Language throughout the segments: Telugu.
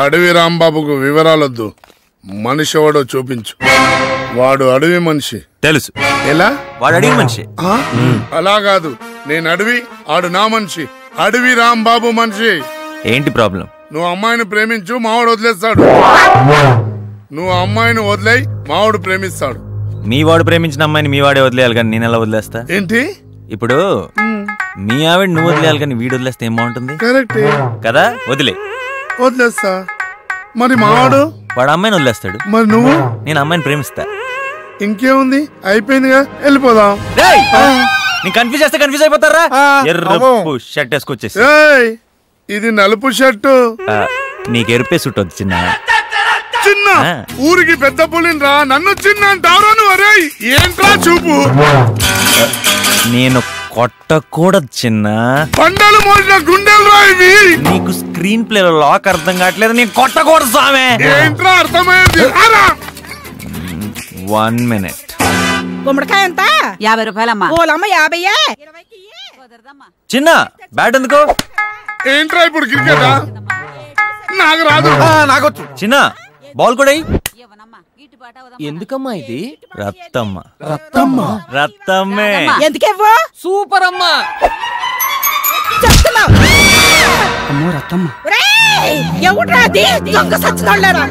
అడవి రాంబాబుకు వివరాలొద్దు, మనిషి వాడో చూపించు. వాడు అడవి మనిషి తెలుసు. ఎలా? వాడు అడవి మనిషి. అలా కాదు, నేను అడవి, ఆడు నా మనిషి. అడవి రాంబాబు మనిషి. ఏంటి ప్రాబ్లం? నువ్వు అమ్మాయిని ప్రేమించు, మావాడు వదిలేస్తాడు. నువ్వు అమ్మాయిని వదిలేయి, మావాడు ప్రేమిస్తాడు. మీ వాడు ప్రేమించిన అమ్మాయిని మీ వాడే వదిలేయాలి కానీ నేను ఎలా వదిలేస్తా? ఏంటి? ఇప్పుడు మీ ఆవిడ నువ్వు వదిలేయాలి కానీ వీడు వదిలేస్తే ఏం బాగుంటుంది? కరెక్ట్ కదా? వదిలేస్తా. మరి మావాడు వాడు అమ్మాయిని వదిలేస్తాడు. మరి నువ్వు? నేను అమ్మాయిని ప్రేమిస్తా. ఇంకేముంది, అయిపోయిందిగా, వెళ్ళిపోదాం. నీ కన్ఫ్యూజ్ చేస్తే కన్ఫ్యూజ్ అయిపోతారా? ఎర్రపు షర్ట్ వేసుకొచ్చేసి. ఇది నలుపు షర్టు. నీకు ఎరుపే సుట్ వద్దు చిన్న. చిన్న ఊరికి పెద్ద పులిని రా, నన్ను చిన్న అంటావురా నువ్వు? అరే ఏంట్రా చూపు. నేను కొట్టకూడదు చిన్న. పండలు మోసిన గుండెలు రా ఇవి. నీకు స్క్రీన్ ప్లే లో లాక్ అర్థం కావట్లేదు. నేను కొట్టకూడదు సామే. ఏంట్రా అర్థమైంది? 1 minute. గుమ్మడికాయ ఎంత? 50 రూపాయలమ్మా. ఓలమ్మ 50. చిన్న బ్యాట్ ఎందుకు? ఏంట్రా ఇప్పుడు క్రికెటా? నాకు రాదు. నాకొచ్చు. చిన్న బాల్ కూడా ఎందుకమ్మా ఇది? రత్తమ్మ. ఎందుకేవ్వు? సూపర్ అమ్మా. అమ్మో రత్తమ్మ. ఎవడ్రా అది? దొంగ సచ్చినోళ్ళరా.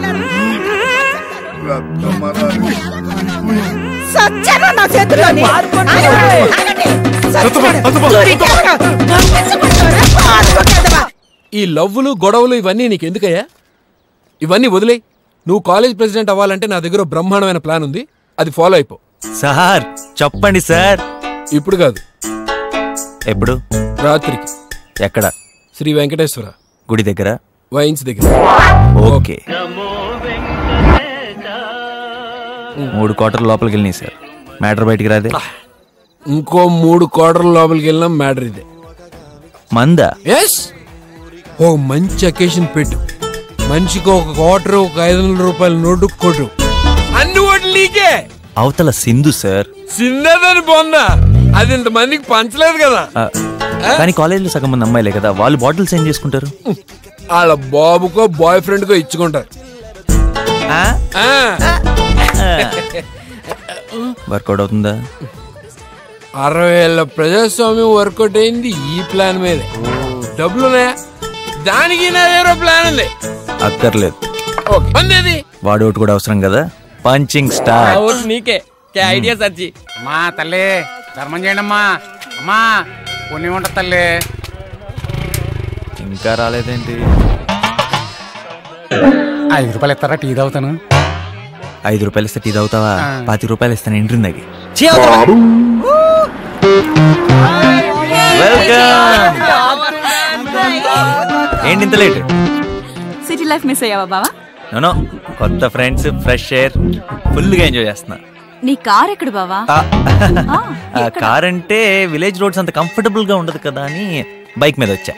సచ్చాను నా చేతుల్లోని. ఈ లవ్వులు గొడవలు ఇవన్నీ నీకెందుకయ్యా? ఇవన్నీ వదిలేయ్. నువ్వు కాలేజ్ ప్రెసిడెంట్ అవ్వాలంటే నా దగ్గర బ్రహ్మాండమైన ప్లాన్ ఉంది, అది ఫాలో అయిపో. సార్ చెప్పండి సార్. ఇప్పుడు కాదు. ఎప్పుడు? రాత్రికి. ఎక్కడ? శ్రీ వెంకటేశ్వర గుడి దగ్గర, వైన్స్ దగ్గర. ఓకే. 3 క్వార్టర్ లోపలికి వెళ్ళినాయి సార్. మ్యాటర్ బయటికి రాదే. ఇంకో 3 క్వార్టర్ల లోపలికి వెళ్ళినా మ్యాటర్ ఇదే. మందా? ఎస్. ఓ మంచి అకేషన్ పెట్టు. మనిషికి 1 క్వార్టర్, ఒక 500 రూపాయల నోటు కొట్టు. అన్ని ఓట్లు నీకే. అవతల సింధు సార్. సింధని పొందా, అది ఇంత మందికి పంచలేదు కదా. కానీ కాలేజీలో సగం మంది అమ్మాయిలే కదా, వాళ్ళు బాటిల్స్ ఏం చేసుకుంటారు? వాళ్ళ బాబుకో బాయ్ ఫ్రెండ్ కో ఇచ్చుకుంటారు. వర్కౌట్ అవుతుందా? 60 ఏళ్ళ ప్రజాస్వామ్యం వర్కౌట్ అయింది ఈ ప్లాన్ మీద. డబ్బులున్నాయా? దానికి నా వేరే ప్లాన్ ఉంది. అక్కర్లేదు. వాడు ఒకటి కూడా అవసరం కదా. Punching star. నీకే ఐడియా సచ్చి. అమ్మా తల్లి ధర్మం చేయండి అమ్మా. అమ్మా పుణ్యం ఉంట తల్లి. ఇంకా రాలేదేంటి? 5 రూపాయలు ఇస్తారా? టీ తాగుతాను. 5 రూపాయలు ఇస్తే టీ తాగుతావా? 20 రూపాయలు ఇస్తాను. ఎంట్రీ దాగి. ఏంటి ఇంత లేట్? సిటీ లైఫ్ మిస్ అయ్యావా బావా? నో, కొత్త ఫ్రెండ్స్, ఫ్రెష్ ఎయిర్, ఫుల్ గా ఎంజాయ్ చేస్తున్నా. నీ కార్ ఎక్కడ బావా? కార్ అంటే విలేజ్ రోడ్స్ అంత కంఫర్టబుల్ గా ఉండదు కదా అని బైక్ మీద వచ్చా.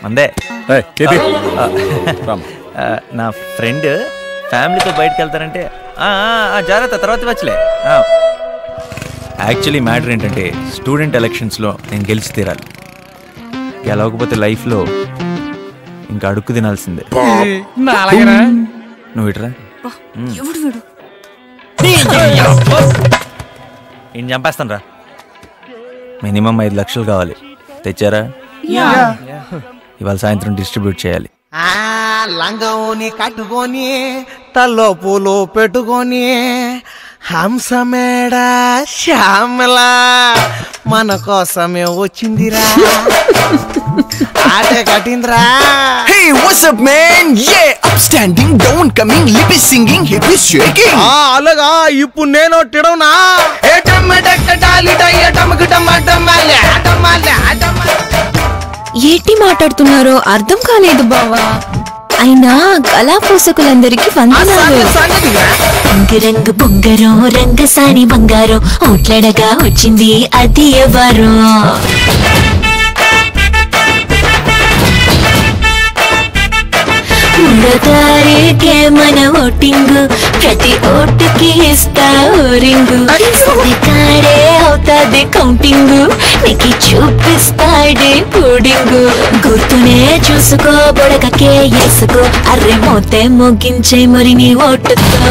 అందే. నా ఫ్రెండ్ ఫ్యామిలీతో బయటకు వెళ్తారంటే జాగ్రత్త, తర్వాత వచ్చలే. యాక్చువల్లీ మ్యాటర్ ఏంటంటే స్టూడెంట్ ఎలక్షన్స్లో నేను గెలిచి తీరాలి. గెలవకపోతే లైఫ్లో ఇంకా అడుక్కు తినాల్సిందే. నువ్వు ఇట్రా. నేను చంపేస్తాను రా. మినిమం 5 లక్షలు కావాలి. తెచ్చారా? ఇవాళ సాయంత్రం డిస్ట్రిబ్యూట్ చేయాలి. లంగోని కట్టుకొని తల్లో పూలు పెట్టుకొని హంసమేడ శ్యామలా మన కోసమే వచ్చిందిరా. ఆట కట్టిందిరా. Hey, what's up man? Yeah, upstanding, down coming, lip is singing, hip is shaking. అలాగా ఇప్పుడు నేను తిడవునా? ఏంటి మాట్లాడుతున్నారో అర్థం కాలేదు బావా. అయినా కళా పోషకులందరికీ వందనాలు. రంగు బొంగరం రంగసాని బంగారం ఓట్లాడగా వచ్చింది అది ఎవరు? తారీఖే మన ఓటింగ్, ప్రతి ఓటుకి ఇస్తా రింగు. అది కాడే అవుతాది కౌంటింగ్, నీకు చూపిస్తాడే పుడింగ్. గుర్తునే చూసుకో బొడకకే వేసుకో, అర్రే మోతే మోగించే మరి నీ ఓటుతో.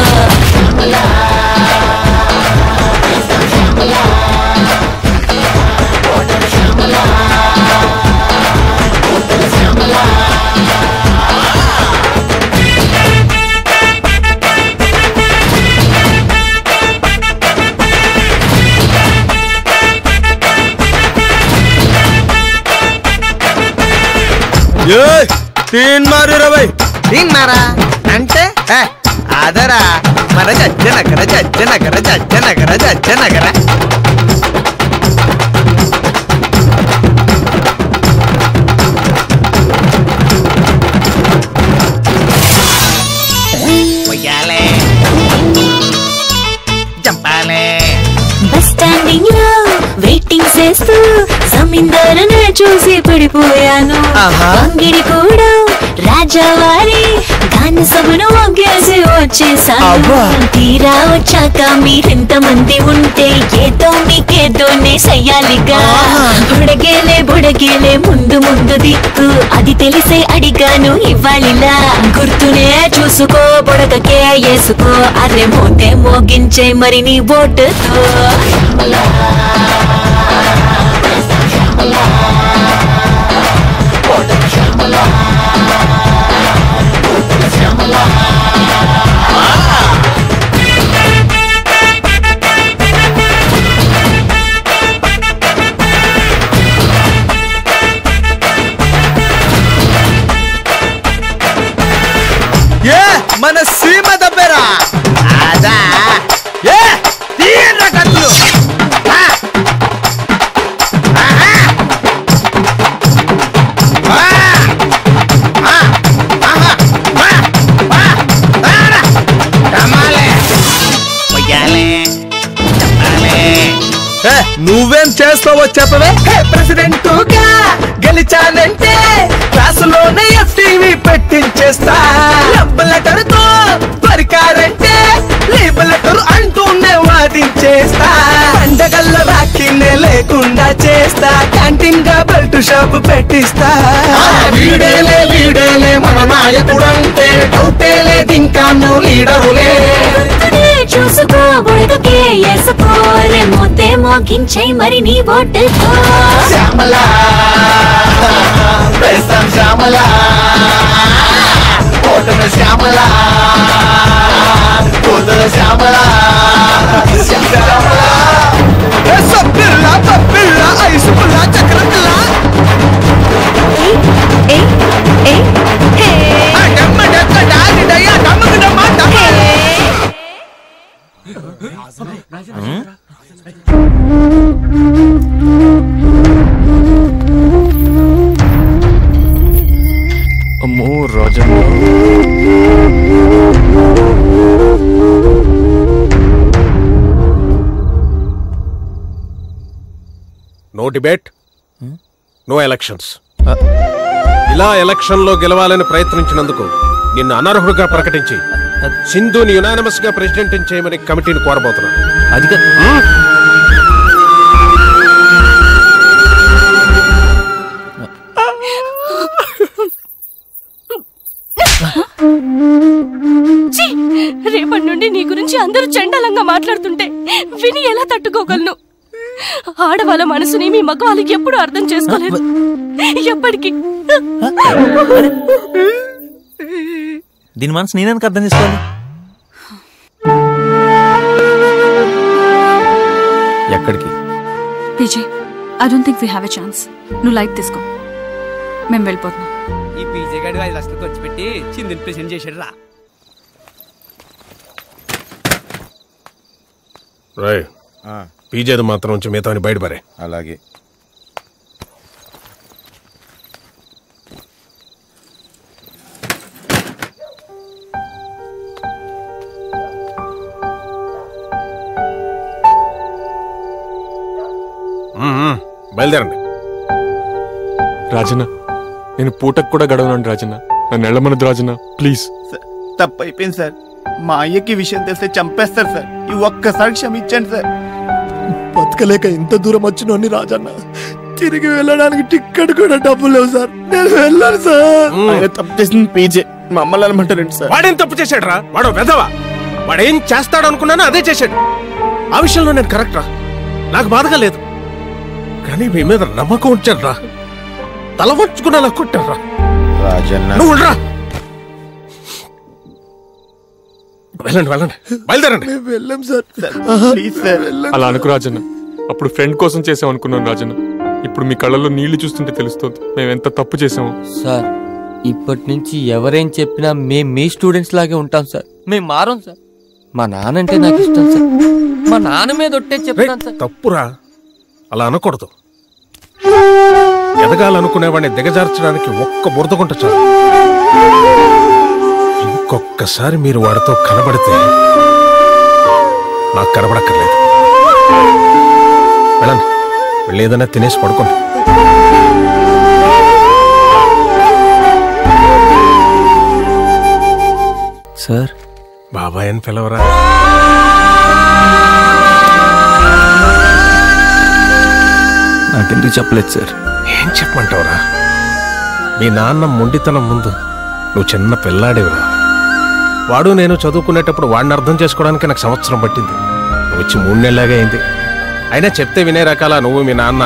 तीन मारू भाई तीन मारा అంటే ఆదరా మన జజ్జ నగర జజ్జ నగర జజ్జ నగర జజ్జ నగర. పోయాలే జంపాలే బస్ స్టాండింగ్ లో వెయిటింగ్ చేస్తూ జమీందారుని చూసి పడిపోయాను. అంగిడి కూడా రాజావారి దాని సభను ఒగ్గేసి వచ్చేసాను. తీరా వచ్చాక మీరెంత మంది ఉంటే ఏదో మీకేదోనే చెయ్యాలిగా. బుడగేలే ముందు ముందు దిక్కు, అది తెలిసే అడిగాను ఇవ్వాలిలా. గుర్తునే చూసుకో బుడగకే వేసుకో, అరే మోతే మోగించే మరి నీ ఓటుతో. మన సీమ దబ్బెరా అదా తీయండ్రా కత్తులు. నువ్వేం చేస్తావో చెప్పవే. ప్రెసిడెంట్ గా గెలిచానంటే క్లాసులోనే FTV పెట్టించేస్తా. లవ్ లెటర్ తో దొరికారంటే లీవ్ లెటర్ అంటూనే వాదించేస్తా. పండగల్ల రాఖీనే లేకుండా చేస్తా, క్యాంటీన్ గా బెల్ట్ షాప్ పెట్టిస్తా. వీడేలే మన నాయకుడంటే డౌటే లేదు, ఇంకా నువ్వు లీడరులే. చూసుకో బుడగకే వేసుకో, రే మోతే మోగించే మరి నీ ఓటుతో. శ్యామలా వేస్తాం శ్యామలా ఓటమి శ్యామలా కూతురు శ్యామలా శ్యామలా సప్పిల్ల పప్పిల్ల ఐసు పుల్ల చక్ర పిల్ల. అమ్మో Rajanna, no debate, no elections. ఇలా ఎలక్షన్ లో గెలవాలని ప్రయత్నించినందుకు నిన్ను అనర్హుడుగా ప్రకటించి సింధుని యునానిమస్ గా ప్రెసిడెంట్ చేయమని కమిటీని కోరబోతున్నాను. అది రేపటి నుండి నీ గురించి అందరూ చండాలంగా మాట్లాడుతుంటే విని ఎలా తట్టుకోగలను? ఆడవాళ్ళ మనసుని మీ మగవాళ్ళకి ఎప్పుడు అర్థం చేసుకోలేదు, ఎప్పటికీ. దీని మనసు నేనెందుకు అర్థం చేసుకోవాలి? ఎక్కడికి? PG, I don't think we have a chance. నువ్వు లైట్ తీసుకో, మేము వెళ్ళిపోతున్నాం. ఈ పీజే గాడి 5 లక్షలు ఖర్చు పెట్టి చిందిని ప్రెసెంట్ చేశాడు రా. రాయ్ పీజేది మాత్రం ఉంచి మిగతా బయటపడే. అలాగే. బయలుదేరండి. రాజన్న, నేను పూటకు కూడా గడవనండి రాజన్న, నన్ను వెళ్ళమనదు రాజన్న ప్లీజ్. తప్పు అయిపోయింది సార్, మా అయ్యకి విషయం తెలిస్తే చంపేస్తారు సార్. ఈ ఒక్కసారి క్షమించండి సార్. బతకలేక ఇంత దూరం వచ్చినోని రాజన్న. తిరిగి వెళ్ళడానికి టికెట్ కూడా డబ్బులు లేవు సార్. నేను వెళ్ళాను సార్. ఆయన తప్పు చేసింది పీజే, మమ్మల్ని అనమంటారండి సార్. వాడేం తప్పు చేశాడు రా? వాడు వెధవా. వాడేం చేస్తాడు అనుకున్నానో అదే చేశాడు. ఆ విషయంలో నేను కరెక్ట్ రా, నాకు బాధగా లేదు. కానీ మీ మీద నమ్మకం ఉంచాడు రా, తల వంచుకునేలా కొట్టాడు రా. రాజన్న నువ్వు రా, వెళ్ళండి వెళ్ళండి, బయలుదేరండి. వెళ్ళాం సార్. అలా అనుకు రాజన్న. అప్పుడు ఫ్రెండ్ కోసం చేసాం అనుకున్నాను రాజన్న. ఇప్పుడు మీ కళ్ళల్లో నీళ్లు చూస్తుంటే తెలుస్తుంది మేము ఎంత తప్పు చేసాము. సార్ ఇప్పటి నుంచి ఎవరేం చెప్పినా మేము మీ స్టూడెంట్స్ లాగే ఉంటాం సార్. మేము మారం సార్. మా నాన్న అంటే నాకు ఇష్టం సార్. మా నాన్న మీద ఒట్టే చెప్తాను సార్. తప్పురా, అలా అనకూడదు. ఎదగాలనుకునేవాడిని దిగజార్చడానికి ఒక్క బురదగుంట చాలు. ఇంకొక్కసారి మీరు వాడితో కనబడితే నాకు కనబడక్కర్లేదు. వెళ్ళండి, వెళ్ళి ఏదైనా తినేసి పడుకోండి. సార్ బాబాయ్ అని పిలవరా. నాకెందుకు చెప్పలేదు సార్? ఏం చెప్పమంటావురా? మీ నాన్న మొండితనం ముందు నువ్వు చిన్న పిల్లాడేవిరా. వాడు నేను చదువుకునేటప్పుడు వాడిని అర్థం చేసుకోవడానికి నాకు సంవత్సరం పట్టింది. నువ్వు వచ్చి 3 నెలలాగా అయింది. అయినా చెప్తే వినే రకాల నువ్వు మీ నాన్న